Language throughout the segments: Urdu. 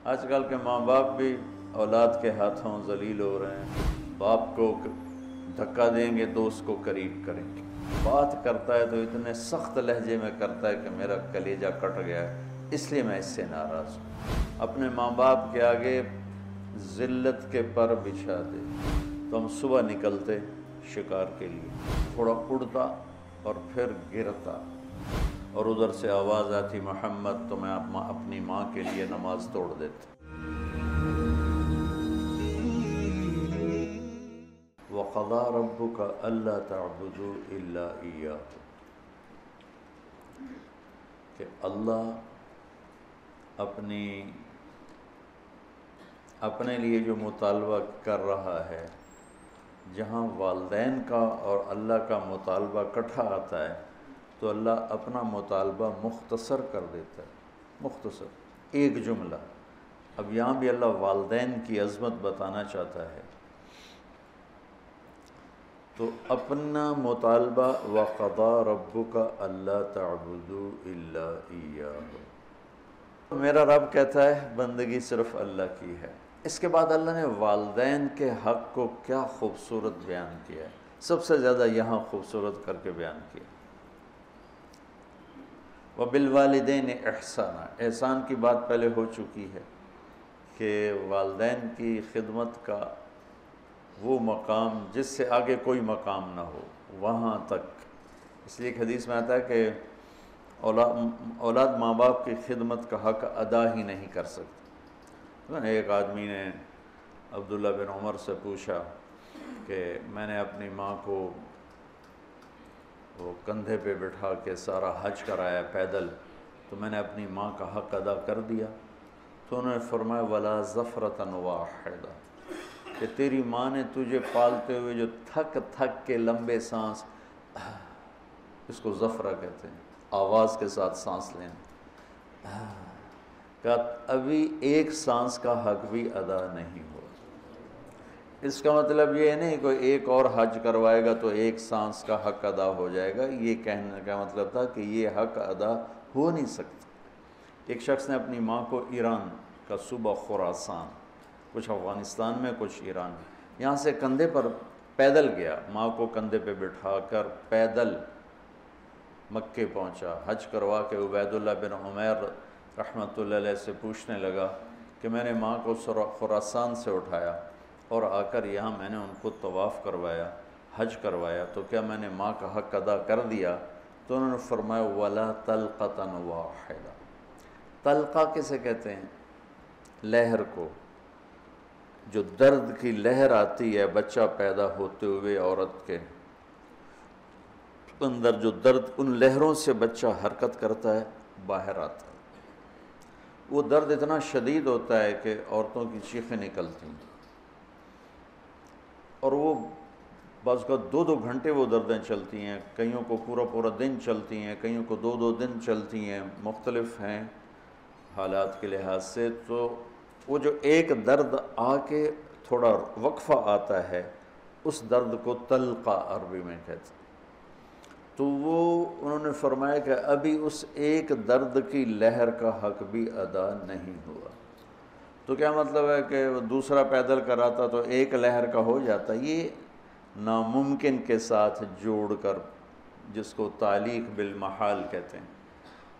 آج کل کے ماں باپ بھی اولاد کے ہاتھوں ذلیل ہو رہے ہیں. باپ کو دھکا دیں گے تو اس کو قریب کریں گے. بات کرتا ہے تو اتنے سخت لہجے میں کرتا ہے کہ میرا کلیجہ کٹ گیا ہے، اس لیے میں اس سے ناراض ہوں. اپنے ماں باپ کے آگے ذلت کے پر بچھا دے. تو ہم صبح نکلتے شکار کے لیے، تھوڑا اڑتا اور پھر گرتا، اور ادھر سے آواز آتی محمد، تو میں اپنی ماں کے لیے نماز توڑ دیتا. وَقَضَىٰ رَبُّكَ أَلَّا تَعْبُدُوا إِلَّا إِيَّاهُ، کہ اللہ اپنے لیے جو مطالبہ کر رہا ہے، جہاں والدین کا اور اللہ کا مطالبہ اکٹھا آتا ہے تو اللہ اپنا مطالبہ مختصر کر دیتا ہے. مختصر ایک جملہ. اب یہاں بھی اللہ والدین کی عظمت بتانا چاہتا ہے تو اپنا مطالبہ وَقَضَىٰ رَبُّكَ أَلَّا تَعْبُدُوا إِلَّا إِيَّاهُ. میرا رب کہتا ہے بندگی صرف اللہ کی ہے. اس کے بعد اللہ نے والدین کے حق کو کیا خوبصورت بیان کیا ہے، سب سے زیادہ یہاں خوبصورت کر کے بیان کیا. وَبِالْوَالِدَيْنِ إِحْسَانًا، احسان کی بات پہلے ہو چکی ہے کہ والدین کی خدمت کا وہ مقام جس سے آگے کوئی مقام نہ ہو، وہاں تک. اس لیے ایک حدیث میں آتا ہے کہ اولاد ماں باپ کی خدمت کا حق ادا ہی نہیں کر سکتی. ایک آدمی نے عبداللہ بن عمر سے پوچھا کہ میں نے اپنی ماں کو وہ کندھے پہ بٹھا کے سارا حج کرایا پیدل، تو میں نے اپنی ماں کا حق ادا کر دیا؟ تو انہوں نے فرمایا وَلَا زَفْرَةً وَاحِدَةً، کہ تیری ماں نے تجھے پالتے ہوئے جو تھک تھک کے لمبے سانس، اس کو زفرہ کہتے ہیں، آواز کے ساتھ سانس لینا، کہ ابھی ایک سانس کا حق بھی ادا نہیں ہوا. اس کا مطلب یہ نہیں کوئی ایک اور حج کروائے گا تو ایک سانس کا حق ادا ہو جائے گا. یہ کہنے کا مطلب تھا کہ یہ حق ادا ہو نہیں سکتا. ایک شخص نے اپنی ماں کو ایران کا صوبہ خراسان، کچھ افغانستان میں کچھ ایران میں، یہاں سے کندھے پر پیدل گیا، ماں کو کندھے پہ بٹھا کر پیدل مکے پہنچا، حج کروا کے عبید اللہ بن عمیر رحمۃ اللہ علیہ سے پوچھنے لگا کہ میں نے ماں کو خراسان سے اٹھایا اور آ کر یہاں میں نے ان کو طواف کروایا، حج کروایا، تو کیا میں نے ماں کا حق ادا کر دیا؟ تو انہوں نے فرمایا وَلَا طَلْقَةً وَاحِدَةً. طلقہ کسے کہتے ہیں؟ لہر کو. جو درد کی لہر آتی ہے بچہ پیدا ہوتے ہوئے عورت کے اندر، جو درد، ان لہروں سے بچہ حرکت کرتا ہے، باہر آتا ہے. وہ درد اتنا شدید ہوتا ہے کہ عورتوں کی چیخیں نکلتی ہیں، اور وہ بعض کا 2 گھنٹے وہ دردیں چلتی ہیں، کئیوں کو پورا دن چلتی ہیں، کئیوں کو 2 دن چلتی ہیں، مختلف ہیں حالات کے لحاظ سے. تو وہ جو ایک درد آ کے تھوڑا وقفہ آتا ہے، اس درد کو طلقہ عربی میں کہتے ہیں. تو وہ انہوں نے فرمایا کہ ابھی اس ایک درد کی لہر کا حق بھی ادا نہیں ہوا. تو کیا مطلب ہے کہ وہ دوسرا پیدل کراتا تو ایک لہر کا ہو جاتا؟ یہ ناممکن کے ساتھ جوڑ کر، جس کو تعلیق بالمحال کہتے ہیں،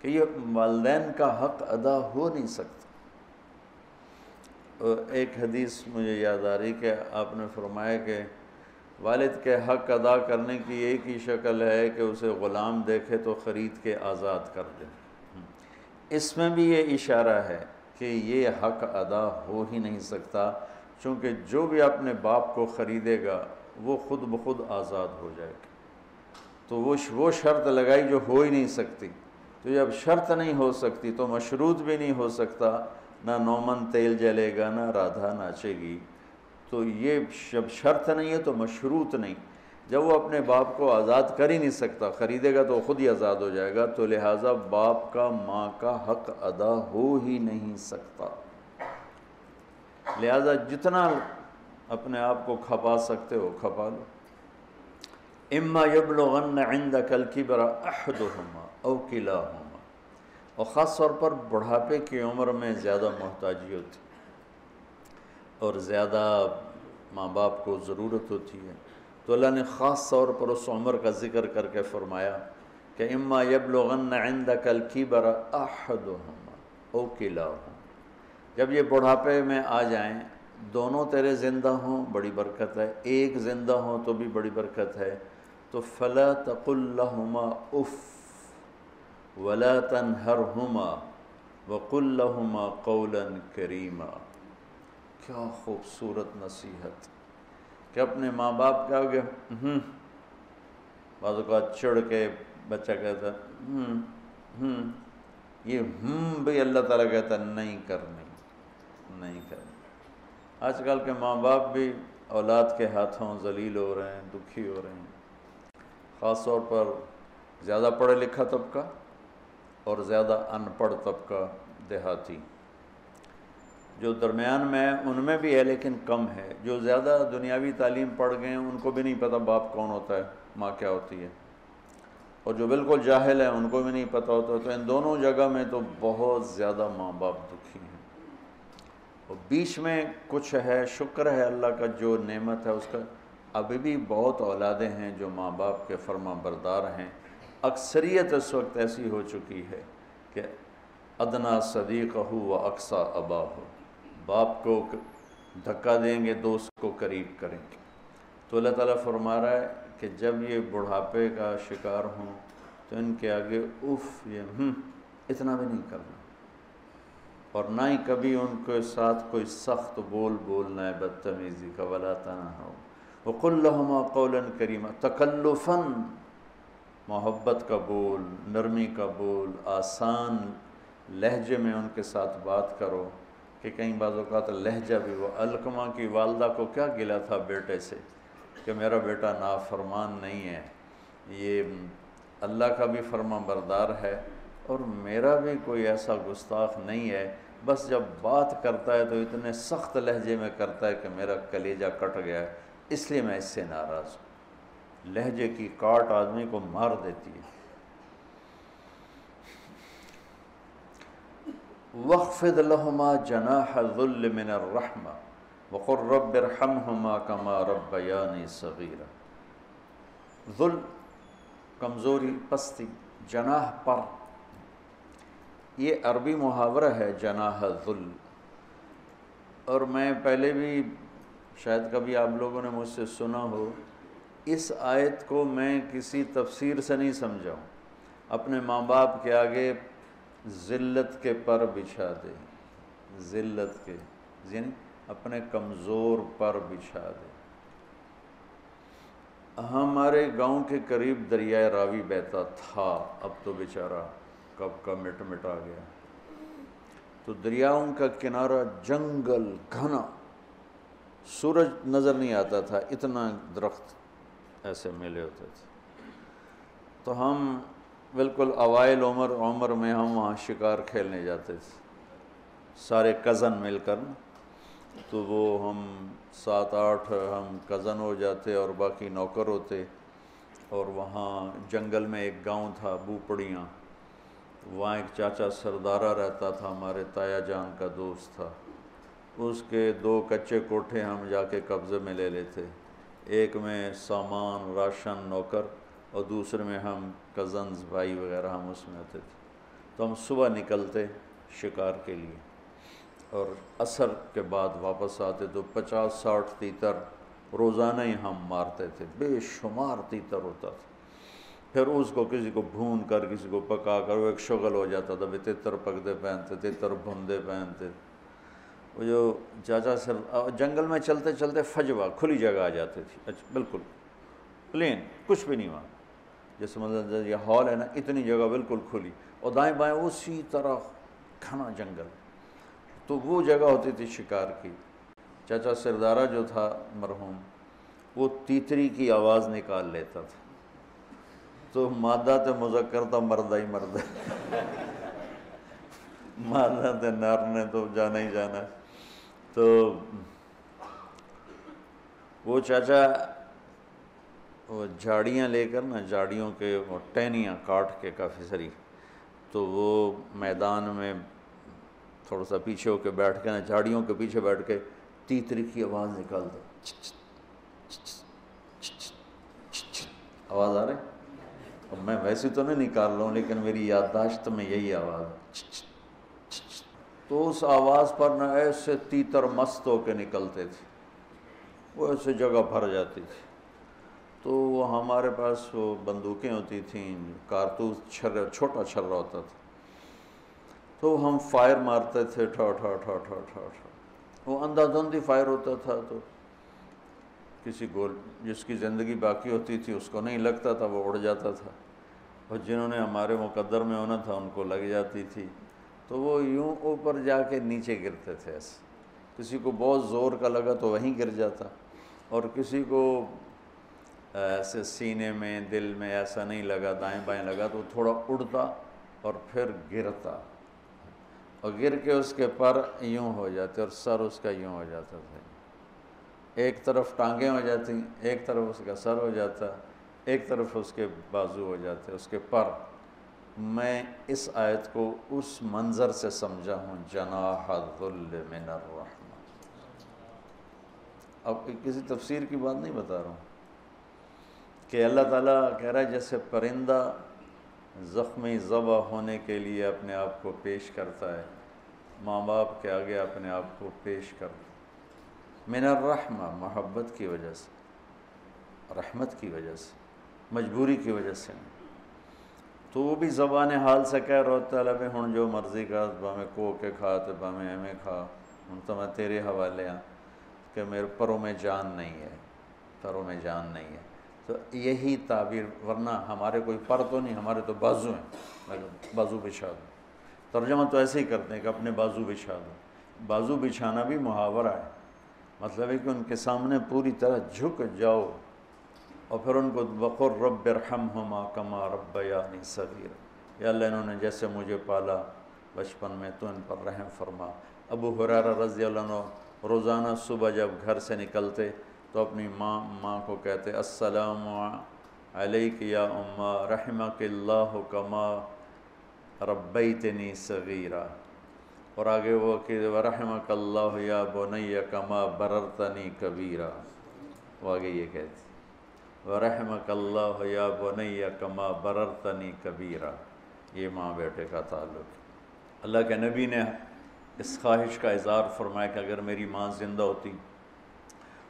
کہ یہ والدین کا حق ادا ہو نہیں سکتا. ایک حدیث مجھے یاد آ رہی کہ آپ نے فرمایا کہ والد کے حق ادا کرنے کی ایک ہی شکل ہے کہ اسے غلام دیکھے تو خرید کے آزاد کر دے. اس میں بھی یہ اشارہ ہے کہ یہ حق ادا ہو ہی نہیں سکتا، چونکہ جو بھی اپنے باپ کو خریدے گا وہ خود بخود آزاد ہو جائے گا. تو وہ شرط لگائی جو ہو ہی نہیں سکتی. تو جب شرط نہیں ہو سکتی تو مشروط بھی نہیں ہو سکتا، نہ نومن تیل جلے گا، نہ رادھا ناچے گی. تو یہ جب شرط نہیں ہے تو مشروط نہیں. جب وہ اپنے باپ کو آزاد کر ہی نہیں سکتا، خریدے گا تو خود ہی آزاد ہو جائے گا، تو لہٰذا باپ کا ماں کا حق ادا ہو ہی نہیں سکتا. لہٰذا جتنا اپنے آپ کو کھپا سکتے ہو کھپا لو. اما یبلغن عندک الکبر احدہما او کلاہما، اور خاص طور پر بڑھاپے کی عمر میں زیادہ محتاجی ہوتی اور زیادہ ماں باپ کو ضرورت ہوتی ہے، تو اللہ نے خاص طور پر اس عمر کا ذکر کر کے فرمایا کہ اما یبلغن عندک الکبر احدہما او کلاہما، جب یہ بڑھاپے میں آ جائیں، دونوں تیرے زندہ ہوں بڑی برکت ہے، ایک زندہ ہوں تو بھی بڑی برکت ہے، تو فلا تقل لہما اف ولا تنہرہما وقل لہما قولا کریما۔ کیا خوبصورت نصیحت کہ اپنے ماں باپ کیا ہو گیا بعض اوقات چڑھ کے بچہ کہتا ہے یہ بھی اللہ تعالیٰ کہتا ہے نہیں کرنی۔ آج کل کے ماں باپ بھی اولاد کے ہاتھوں ذلیل ہو رہے ہیں، دکھی ہو رہے ہیں، خاص طور پر زیادہ پڑھا لکھا طبقہ اور زیادہ ان پڑھ طبقہ دیہاتی، جو درمیان میں ہے ان میں بھی ہے لیکن کم ہے، جو زیادہ دنیاوی تعلیم پڑھ گئے ہیں ان کو بھی نہیں پتہ باپ کون ہوتا ہے، ماں کیا ہوتی ہے، اور جو بالکل جاہل ہیں ان کو بھی نہیں پتہ ہوتا، تو ان دونوں جگہ میں تو بہت زیادہ ماں باپ دکھی ہیں۔ اور بیچ میں کچھ ہے، شکر ہے اللہ کا جو نعمت ہے اس کا، ابھی بھی بہت اولادیں ہیں جو ماں باپ کے فرما بردار ہیں۔ اکثریت اس وقت ایسی ہو چکی ہے کہ ادنا صدیقہ و اقصی اباہ، باپ کو دھکا دیں گے دوست کو قریب کریں گے۔ تو اللہ تعالیٰ فرما رہا ہے کہ جب یہ بڑھاپے کا شکار ہوں تو ان کے آگے اف یہ اتنا بھی نہیں کرنا، اور نہ ہی کبھی ان کے ساتھ کوئی سخت بول بولنا ہے بدتمیزی کا، ولا تنہرہما وقل لہما قولا کریما، تکلفاً محبت کا بول، نرمی کا بول، آسان لہجے میں ان کے ساتھ بات کرو، کہ کہیں بعض اوقات لہجہ بھی، وہ علقمہ کی والدہ کو کیا گلا تھا بیٹے سے کہ میرا بیٹا نافرمان نہیں ہے، یہ اللہ کا بھی فرما بردار ہے اور میرا بھی کوئی ایسا گستاخ نہیں ہے، بس جب بات کرتا ہے تو اتنے سخت لہجے میں کرتا ہے کہ میرا کلیجہ کٹ گیا ہے، اس لیے میں اس سے ناراض ہوں۔ لہجے کی کاٹ آدمی کو مار دیتی ہے۔ وَاخْفِضْ لَهُمَا جَنَاحَ الذُّلِّ مِنَ الرَّحْمَةِ وَقُلْ رَبِّ ارْحَمْهُمَا كَمَا رَبَّيَانِي صَغِيرًا۔ ذل، کمزوری، پستی، جناح پر، یہ عربی محاورہ ہے جناح الذل، اور میں پہلے بھی شاید کبھی آپ لوگوں نے مجھ سے سنا ہو، اس آیت کو میں کسی تفسیر سے نہیں سمجھا ہوں، اپنے ماں باپ کے آگے ذلت کے پر بچھا دے، ذلت کے یعنی اپنے کمزور پر بچھا دے۔ ہمارے گاؤں کے قریب دریائے راوی بہتا تھا، اب تو بیچارہ کب کا مٹ آ گیا، تو دریاؤں کا کنارہ جنگل گھنا، سورج نظر نہیں آتا تھا، اتنا درخت ایسے ملے ہوتے تھے، تو ہم بالکل اوائل عمر میں ہم وہاں شکار کھیلنے جاتے تھے، سارے کزن مل کر، تو وہ ہم 7-8 ہم کزن ہو جاتے اور باقی نوکر ہوتے، اور وہاں جنگل میں ایک گاؤں تھا بوپڑیاں، وہاں ایک چاچا سردارہ رہتا تھا، ہمارے تایا جان کا دوست تھا، اس کے 2 کچے کوٹھے ہم جا کے قبضے میں لے لیتے، ایک میں سامان راشن نوکر اور دوسرے میں ہم کزنز بھائی وغیرہ ہم اس میں آتے تھے، تو ہم صبح نکلتے شکار کے لیے اور عصر کے بعد واپس آتے، تو 50-60 تیتر روزانہ ہی ہم مارتے تھے، بے شمار تیتر ہوتا تھا، پھر اس کو کسی کو بھون کر کسی کو پکا کر، وہ ایک شغل ہو جاتا تھا، بھی تیتر پکدے پہنتے، تیتر بھوندے پہنتے، وہ جو چاچا سر جنگل میں چلتے چلتے فجوہ کھلی جگہ آ جاتی تھی، اچھا بالکل پلین، کچھ بھی نہیں وہاں، جیسے مطلب یہ ہال ہے نا، اتنی جگہ بالکل کھلی، اور دائیں بائیں اسی طرح گھنا جنگل، تو وہ جگہ ہوتی تھی شکار کی۔ چاچا سردارہ جو تھا مرحوم، وہ تیتری کی آواز نکال لیتا تھا، تو مادہ مذکر تھا، مردہ ہی مردہ، مادہ نر نے تو جانا ہی جانا، تو وہ چاچا وہ جھاڑیاں لے کر نا، جھاڑیوں کے وہ ٹہنیاں کاٹ کے کافی ساری، تو وہ میدان میں تھوڑا سا پیچھے ہو کے بیٹھ کے نا جھاڑیوں کے پیچھے بیٹھ کے تیتری کی آواز نکالتا، آواز آ رہی؟ اب میں ویسے تو نہیں نکال رہا ہوں لیکن میری یادداشت میں یہی آواز ہے۔ تو اس آواز پر نہ ایسے تیتر مست ہو کے نکلتے تھے، وہ ایسے جگہ بھر جاتی تھی۔ تو وہ ہمارے پاس وہ بندوقیں ہوتی تھیں، کارتوس چھوٹا چھرا ہوتا تھا، تو ہم فائر مارتے تھے، ٹھا ٹھا ٹھا ٹھا ٹھا ٹھا، وہ اندھا دھند فائر ہوتا تھا، تو کسی کو جس کی زندگی باقی ہوتی تھی اس کو نہیں لگتا تھا، وہ اڑ جاتا تھا، اور جنہوں نے ہمارے مقدر میں ہونا تھا ان کو لگ جاتی تھی، تو وہ یوں اوپر جا کے نیچے گرتے تھے ایسے، کسی کو بہت زور کا لگا تو وہیں گر جاتا، اور کسی کو ایسے سینے میں دل میں ایسا نہیں لگا، دائیں بائیں لگا تو تھوڑا اڑتا اور پھر گرتا، اور گر کے اس کے پر یوں ہو جاتے اور سر اس کا یوں ہو جاتا تھا، ایک طرف ٹانگیں ہو جاتی، ایک طرف اس کا سر ہو جاتا، ایک طرف اس کے بازو ہو جاتے، اس کے پر۔ میں اس آیت کو اس منظر سے سمجھا ہوں، جناح الذل من الرحمہ۔ اب کسی تفسیر کی بات نہیں بتا رہا ہوں کہ اللہ تعالیٰ کہہ رہا ہے جیسے پرندہ زخمی ذبح ہونے کے لیے اپنے آپ کو پیش کرتا ہے، ماں باپ کے آگے اپنے آپ کو پیش کرتا ہے، من الرحمہ، محبت کی وجہ سے، رحمت کی وجہ سے، مجبوری کی وجہ سے، تو وہ بھی زبان حال سے کہہ رہا ہوتا ہے، لبے ہن جو مرضی کا باہیں کو کے کھا تو باہیں ایویں کھا، ہن تو میں تیرے حوالے ہاں کہ میرے پروں میں جان نہیں ہے، پروں میں جان نہیں ہے۔ تو یہی تعبیر، ورنہ ہمارے کوئی پر تو نہیں، ہمارے تو بازو ہیں، بازو بچھا دو، ترجمہ تو ایسے ہی کرتے ہیں کہ اپنے بازو بچھا دو۔ بازو بچھانا بھی محاورہ ہے، مطلب ہے کہ ان کے سامنے پوری طرح جھک جاؤ، اور پھر ان کو وقر رب ارحمہما کما ربیانی صغیرا، یا اللہ انہوں نے جیسے مجھے پالا بچپن میں تو ان پر رحم فرما۔ ابو ہریرہ رضی اللہ عنہ روزانہ صبح جب گھر سے نکلتے تو اپنی ماں کو کہتے السلام علیک یا اماں رحمک اللہ کما ربیتنی صغیرا، اور آگے وہ کہ ورحمک اللہ یا بنی کما بررتنی کبیرا، وہ آگے یہ کہتی ورحمک اللہ یا بنی کما بررتنی کبیرا، یہ ماں بیٹے کا تعلق ہے۔ اللہ کے نبی نے اس خواہش کا اظہار فرمایا کہ اگر میری ماں زندہ ہوتی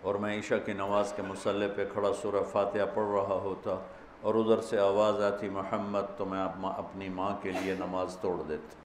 اور میں عشاء کی نماز کے مصلی پہ کھڑا سورہ فاتحہ پڑھ رہا ہوتا اور ادھر سے آواز آتی محمد، تو میں اپنی ماں کے لیے نماز توڑ دیتا۔